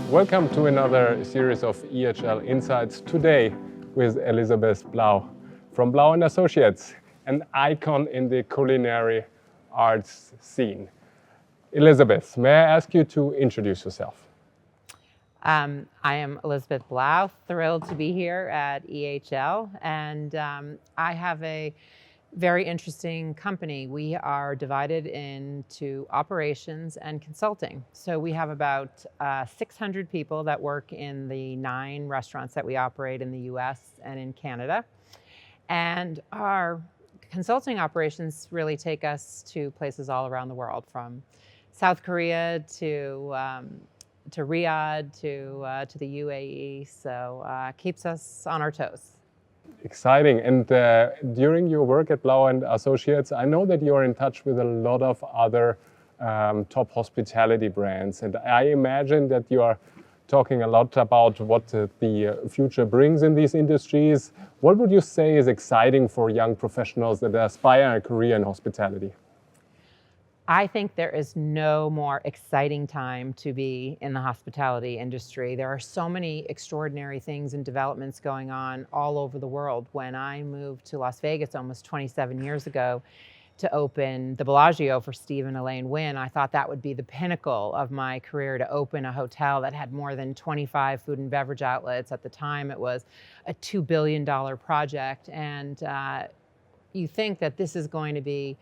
Welcome to another series of EHL Insights, today with Elisabeth Blau from Blau & Associates, an icon in the culinary arts scene. Elisabeth, may I ask you to introduce yourself? I am Elisabeth Blau, thrilled to be here at EHL, and I have a very interesting company. We are divided into operations and consulting. So we have about 600 people that work in the 9 restaurants that we operate in the US and in Canada. And our consulting operations really take us to places all around the world, from South Korea to Riyadh to the UAE. So keeps us on our toes. Exciting. And during your work at Blau & Associates, I know that you're in touch with a lot of other top hospitality brands. And I imagine that you are talking a lot about what the future brings in these industries. What would you say is exciting for young professionals that aspire a career in hospitality? I think there is no more exciting time to be in the hospitality industry. There are so many extraordinary things and developments going on all over the world. When I moved to Las Vegas almost 27 years ago to open the Bellagio for Steve and Elaine Wynn, I thought that would be the pinnacle of my career, to open a hotel that had more than 25 food and beverage outlets. At the time, it was a $2 billion project. And you think that this is going to be,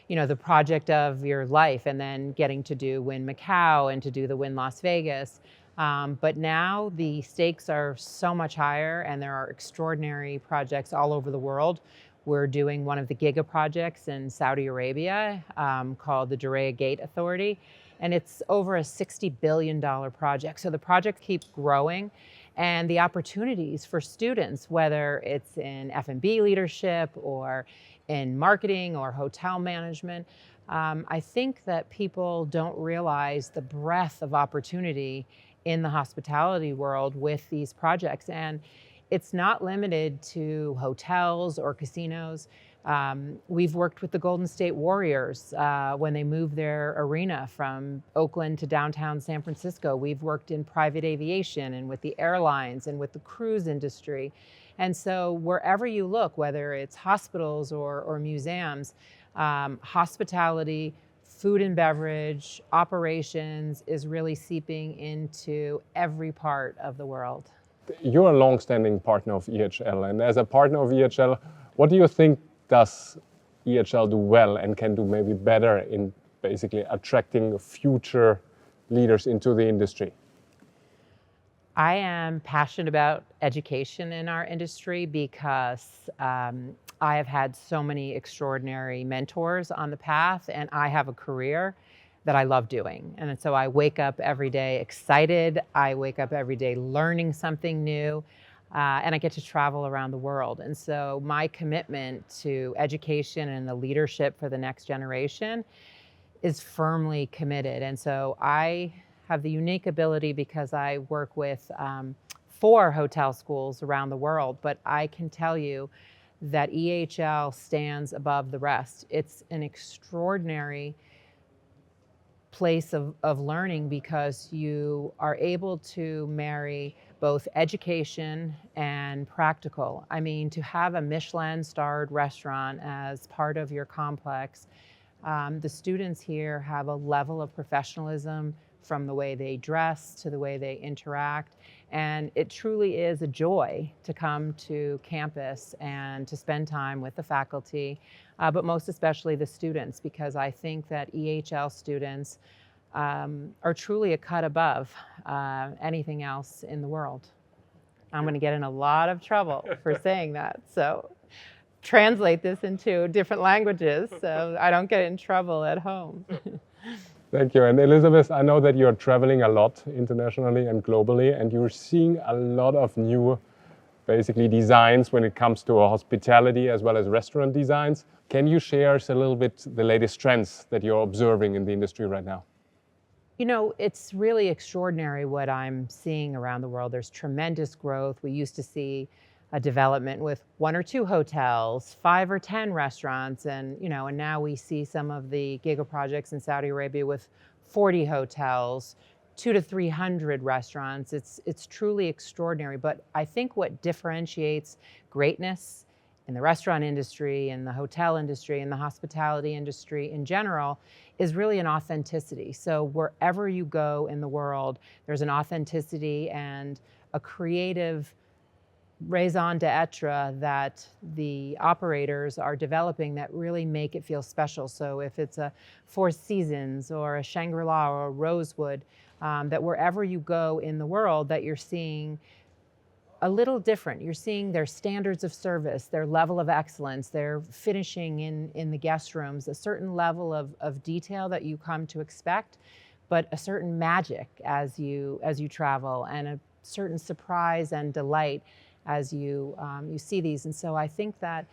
you know, the project of your life, and then getting to do Wynn Macau and to do the Wynn Las Vegas. But now the stakes are so much higher, and there are extraordinary projects all over the world. We're doing one of the giga projects in Saudi Arabia called the Diriyah Gate Authority, and it's over a $60 billion project. So the projects keep growing, and the opportunities for students, whether it's in F&B leadership or in marketing or hotel management, I think that people don't realize the breadth of opportunity in the hospitality world with these projects. And it's not limited to hotels or casinos. We've worked with the Golden State Warriors when they moved their arena from Oakland to downtown San Francisco. We've worked in private aviation and with the airlines and with the cruise industry. And so wherever you look, whether it's hospitals or museums, hospitality, food and beverage, operations is really seeping into every part of the world. You're a long-standing partner of EHL, and as a partner of EHL, what do you think does EHL do well and can do maybe better in basically attracting future leaders into the industry? I am passionate about education in our industry because I have had so many extraordinary mentors on the path, and I have a career that I love doing. And so I wake up every day excited. I wake up every day learning something new, and I get to travel around the world. And so my commitment to education and the leadership for the next generation is firmly committed. And so I have the unique ability, because I work with 4 hotel schools around the world, but I can tell you that EHL stands above the rest. It's an extraordinary place of learning, because you are able to marry both education and practical. I mean, to have a Michelin-starred restaurant as part of your complex, the students here have a level of professionalism, from the way they dress to the way they interact. And it truly is a joy to come to campus and to spend time with the faculty, but most especially the students, because I think that EHL students are truly a cut above anything else in the world. I'm going to get in a lot of trouble for saying that. So translate this into different languages so I don't get in trouble at home. Thank you. And Elisabeth, I know that you're traveling a lot internationally and globally, and you're seeing a lot of new, basically, designs when it comes to hospitality as well as restaurant designs. Can you share us a little bit the latest trends that you're observing in the industry right now? You know, it's really extraordinary what I'm seeing around the world. There's tremendous growth. We used to see a development with 1 or 2 hotels, 5 or 10 restaurants, and now we see some of the giga projects in Saudi Arabia with 40 hotels, 200 to 300 restaurants. It's truly extraordinary. But I think what differentiates greatness in the restaurant industry, in the hotel industry, in the hospitality industry in general, is really an authenticity. So wherever you go in the world, there's an authenticity and a creative raison d'etre that the operators are developing that really make it feel special. So if it's a Four Seasons or a Shangri-La or a Rosewood, that wherever you go in the world, that you're seeing a little different. You're seeing their standards of service, their level of excellence, their finishing in the guest rooms, a certain level of detail that you come to expect, but a certain magic as you travel, and a certain surprise and delight as you see these. And so I think that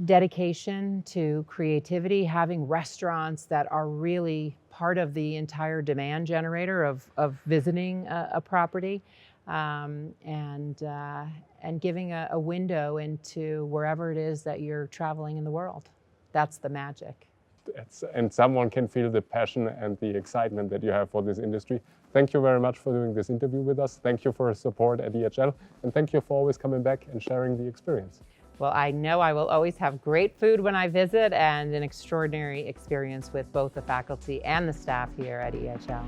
dedication to creativity, having restaurants that are really part of the entire demand generator of visiting a property, and giving a window into wherever it is that you're traveling in the world. That's the magic. And someone can feel the passion and the excitement that you have for this industry. Thank you very much for doing this interview with us. Thank you for your support at EHL, and thank you for always coming back and sharing the experience. Well, I know I will always have great food when I visit, and an extraordinary experience with both the faculty and the staff here at EHL.